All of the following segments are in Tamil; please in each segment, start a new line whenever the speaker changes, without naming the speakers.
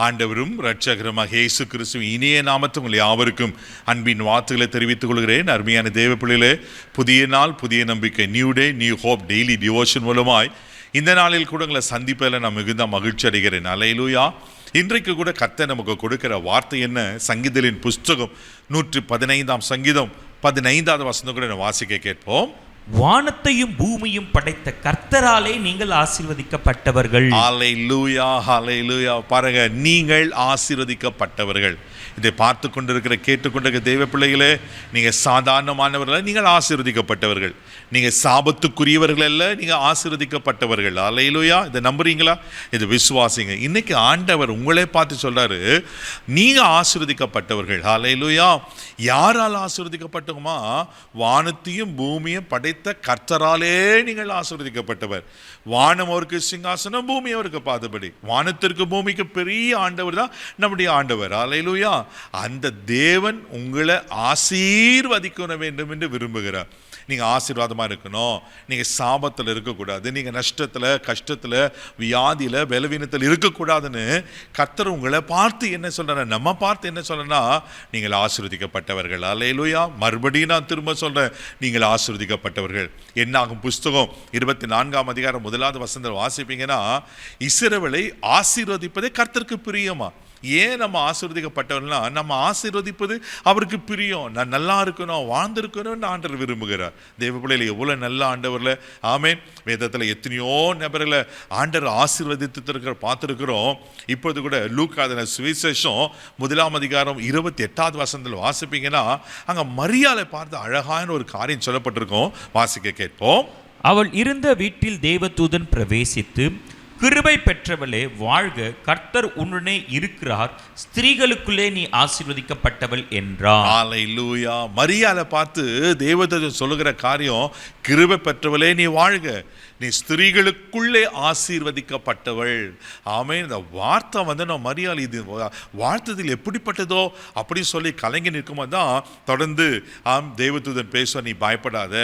ஆண்டவரும் இரட்சகருமாக இயேசு கிறிஸ்துவின் இனிய நாமத்தில் உங்கள் யாவருக்கும் அன்பின் வார்த்தைகளை தெரிவித்துக் கொள்கிறேன். அருமையான தேவ பிள்ளைகளே, புதிய நாள், புதிய நம்பிக்கை, new day new hope daily devotion மூலமாய் இந்த நாளில் கூட உங்களை சந்திப்பதில் நான் மிகுந்த மகிழ்ச்சி அடைகிறேன். அல்லேலூயா. இன்றைக்கு கூட கர்த்தர் நமக்கு கொடுக்கிற வார்த்தை என்ன? சங்கீதங்களின் புஸ்தகம் 115 சங்கீதம் 15வது வசனம் கூட வாசிக்க கேட்போம்.
வானத்தையும் பூமியும் படைத்த கர்த்தராலே நீங்கள் ஆசீர்வதிக்கப்பட்டவர்கள்.
ஹல்லேலூயா, ஹல்லேலூயா. பாருங்க, நீங்கள் ஆசீர்வதிக்கப்பட்டவர்கள். இதை பார்த்து கொண்டிருக்கிற கேட்டுக்கொண்டிருக்கிற தெய்வ பிள்ளைகளே, நீங்கள் சாதாரணமானவர்கள், நீங்கள் ஆசீர்வதிக்கப்பட்டவர்கள். நீங்கள் சாபத்துக்குரியவர்கள் அல்ல, நீங்கள் ஆசீர்வதிக்கப்பட்டவர்கள். ஹல்லேலூயா. இதை நம்புறீங்களா? இது விசுவாசிங்க. இன்னைக்கு ஆண்டவர் உங்களே பார்த்து சொல்றாரு, நீங்க ஆசீர்வதிக்கப்பட்டவர்கள். ஹல்லேலூயா. யாரால் ஆசீர்வதிக்கப்பட்டோமா? வானத்தையும் பூமியும் படைத்த கர்த்தராலே நீங்கள் ஆசீர்வதிக்கப்பட்டவர். வானம் அவருக்கு சிங்காசனம், பூமி அவருக்கு பாதபடி. வானத்திற்கு பூமிக்கு பெரிய ஆண்டவர் தான் நம்முடைய ஆண்டவர். ஹல்லேலூயா. அந்த தேவன் உங்களை ஆசீர்வதிக்க வேண்டும் என்று விரும்புகிறார். நீங்க ஆசீர்வாதமா இருக்கணும், நீங்க சாபத்தில் இருக்கக்கூடாது, நீங்க நஷ்டத்துல, கஷ்டத்துல, வியாதியில, பலவீனத்தில் இருக்கக்கூடாதுன்னு கர்த்தர் உங்களை பார்த்து என்ன சொல்ற, நம்ம பார்த்து என்ன சொல்றனா, நீங்கள் ஆசீர்வதிக்கப்பட்டவர்கள். அல்லேலூயா. மறுபடியும் நான் திரும்ப சொல்றேன், நீங்கள் ஆசீர்வதிக்கப்பட்டவர்கள். என்னாகும் புஸ்தகம் 24ஆம் அதிகாரம் 1வது வசனத்தில் வாசிப்பீங்கன்னா, இஸ்ரவேலை ஆசீர்வதிப்பதே கர்த்தருக்கு பிரியமா. ஏன் நம்ம ஆசீர்வதிக்கப்பட்டவர்கள்னா, நம்ம ஆசீர்வதிப்பது அவருக்கு பிரியம். நான் நல்லா இருக்கணும், வாழ்ந்திருக்கணும்னு ஆண்டவர் விரும்புகிறார். தேவ பிள்ளைகள் எவ்வளோ நல்ல ஆண்டவர்ல. ஆமென். வேதத்தில் எத்தனையோ நபர்களை ஆண்டவர் ஆசீர்வதித்து பார்த்துருக்கிறோம். இப்போது கூட லூக்கா சுவிசேஷம் 1ஆம் அதிகாரம் 28வது வசனத்தில் வாசிப்பீங்கன்னா, அங்கே மரியாதை பார்த்து அழகான ஒரு காரியம் சொல்லப்பட்டிருக்கோம். வாசிக்க கேட்போம்.
அவள் இருந்த வீட்டில் தேவதூதன் பிரவேசித்து, கிருபை பெற்றவளே வாழ்க, கர்த்தர் உன்னுடனே இருக்கிறார், ஸ்திரீகளுக்குள்ளே நீ ஆசீர்வதிக்கப்பட்டவள் என்றார்.
ஹல்லேலூயா. மரியாதை பார்த்து தேவதூதன் சொல்லுகிற காரியம், கிருபை பெற்றவளே நீ வாழ்க, நீ ஸ்திரீகளுக்குள்ளே ஆசீர்வதிக்கப்பட்டவள். ஆமென். இந்த வார்த்தை நம்ம மரியாதை இது வாழ்த்ததில் எப்படிப்பட்டதோ அப்படி சொல்லி கலங்கி நிற்கும்போது தான் தொடர்ந்து தேவதூதன் பேசுவ, நீ பயப்படாத,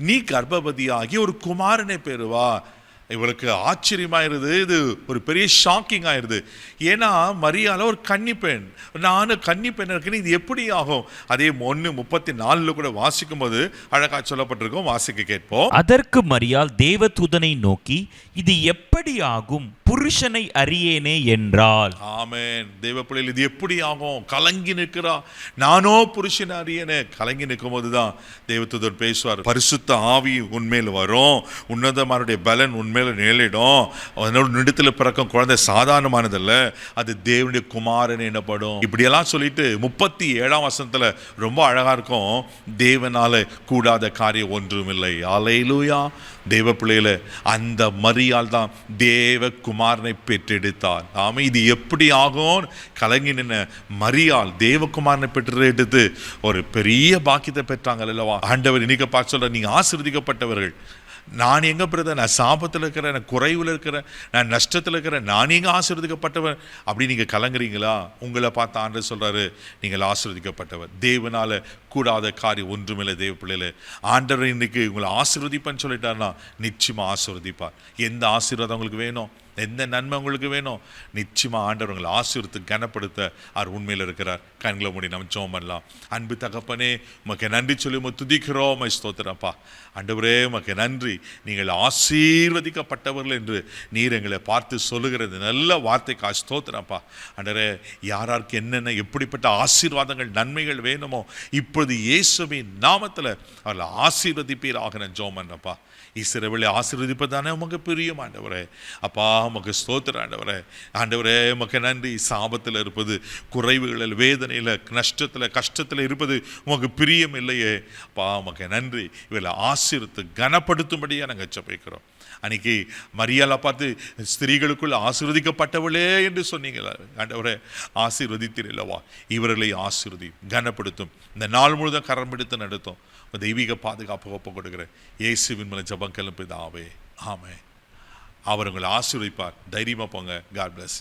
நீ கர்ப்பவதியாகி ஒரு குமாரனை பெறுவா. இவளுக்கு ஆச்சரியமாயிருது, இது ஒரு பெரிய ஷாக்கிங் ஆயிருது. ஏன்னா மரியாதை ஒரு கன்னி பெண், நானும் கன்னி பெண் இருக்குன்னு இது எப்படி ஆகும்? அதே 1:34 கூட வாசிக்கும் போது அழகா சொல்லப்பட்டிருக்கோம். வாசிக்க கேட்போம்.
அதற்கு மரியாள் தேவதூதனை நோக்கி, இது எப்படி ஆகும்? புருஷனை அறியேனே என்றாள்.
ஆமென். தேவ பிள்ளைகள், இது எப்படி ஆகும்? கலங்கி நிற்கிறா. நானோ புருஷனை அறியேனே. கலங்கி நிற்கும் போதுதான் தேவதூதன் பேசுவார். பரிசுத்த ஆவி உண்மையில் வரும், உன்னதமானுடைய பலன் உண்மையில நிழலிடும். அதனோட நிடத்தில் பிறக்கும் குழந்தை சாதாரணமானதல்ல, அது தேவனுடைய குமாரன் எனப்படும். இப்படியெல்லாம் சொல்லிட்டு 37ஆம் வசனத்துல ரொம்ப அழகா இருக்கும். தேவனால கூடாத காரியம் ஒன்றும் இல்லை. அல்லேலூயா. தேவ பிள்ளையில அந்த மரியாள் தான் தேவ குமாரனை பெற்றெடுத்தார். ஆமா, இது எப்படி ஆகும்? கலங்கி நின்ன மரியாள் தேவகுமாரனை பெற்றெடுத்து ஒரு பெரிய பாக்கியத்தை பெற்றாங்க அல்லவா. ஆண்டவர் இன்னைக்கு பார்த்து சொல்ற, நீங்க ஆசீர்வதிக்கப்பட்டவர்கள். நான் எங்க பிரதர்? நான் சாபத்தில் இருக்கிறேன், நான் குறைவில் இருக்கிறேன், நான் நஷ்டத்தில் இருக்கிறேன், நான் எங்க ஆசீர்வதிக்கப்பட்டவர் அப்படி நீங்க கலங்குறீங்களா? உங்களை பார்த்து ஆண்டவர் சொல்றாரு, நீங்கள் ஆசீர்வதிக்கப்பட்டவர். தேவனால கூடாத காரியம் ஒன்றுமில்லை. தேவ பிள்ளையில ஆண்டவர் இன்னைக்கு உங்களை ஆசீர்வதிப்பான்னு சொல்லிட்டாருன்னா நிச்சயமா ஆசீர்வதிப்பார். எந்த ஆசீர்வாதம் உங்களுக்கு வேணும், எந்த நன்மை உங்களுக்கு வேணும், நிச்சயமா ஆண்டவர் உங்களை ஆசீர்வதித்து கனப்படுத்த அவர் உண்மையில் இருக்கிறார். கண்களை மூடி நம்ம ஜெபம் பண்ணலாம். அன்பு தகப்பனே, உமக்கு நன்றி சொல்லி துதிக்கிறோம், ஸ்தோத்திரப்பா. ஆண்டவரே, உமக்கு நன்றி. நீங்கள் ஆசீர்வதிக்கப்பட்டவர்கள் என்று நீர் எங்களை பார்த்து சொல்லுகிறது நல்ல வார்த்தைக்கு ஸ்தோத்திரப்பா. ஆண்டவரே, யாராருக்கு என்னென்ன எப்படிப்பட்ட ஆசீர்வாதங்கள் நன்மைகள் வேணுமோ இப்பொழுது இயேசுவின் நாமத்தில் அவர்களை ஆசீர்வதிப்பீராக நான் ஜெபம் பண்ணப்பா. இஸ்ரவேலை ஆசீர்வதிப்பதானே உமக்கு பிரியம் ஆண்டவரே. அப்பா, உமக்கு ஸ்தோத்திரம் ஆண்டவரே. ஆண்டவரே, உமக்கு நன்றி. சாபத்தில் இருப்பது, குறைவுகளில், வேதனையில், நஷ்டத்தில், கஷ்டத்தில் இருப்பது உமக்கு பிரியம் இல்லையே. அப்பா, உமக்கு நன்றி. இவர்களை ஆசீர்வதித்து கனப்படுத்தும்படியாக நாங்கள் ஜெபிக்கிறோம். அன்னைக்கு மரியாளை பார்த்து ஸ்திரீகளுக்குள் ஆசீர்வதிக்கப்பட்டவளே என்று சொன்னீங்களா ஆண்டவரே, ஆசீர்வதித்தீர் இல்லவா. இவர்களை ஆசீர்வதி கனப்படுத்தும். இந்த நாள் முழுதும் கரம் பிடித்து நடத்தும். தெய்வீக பாதுகாப்பு ஒப்பு கொடுக்கிறேன் இயேசுவின் மேல ஜெபம் கிளம்பிதாவே. ஆமென். அவர் உங்களை ஆசீர்வதிப்பார். தைரியமா போங்க. God bless.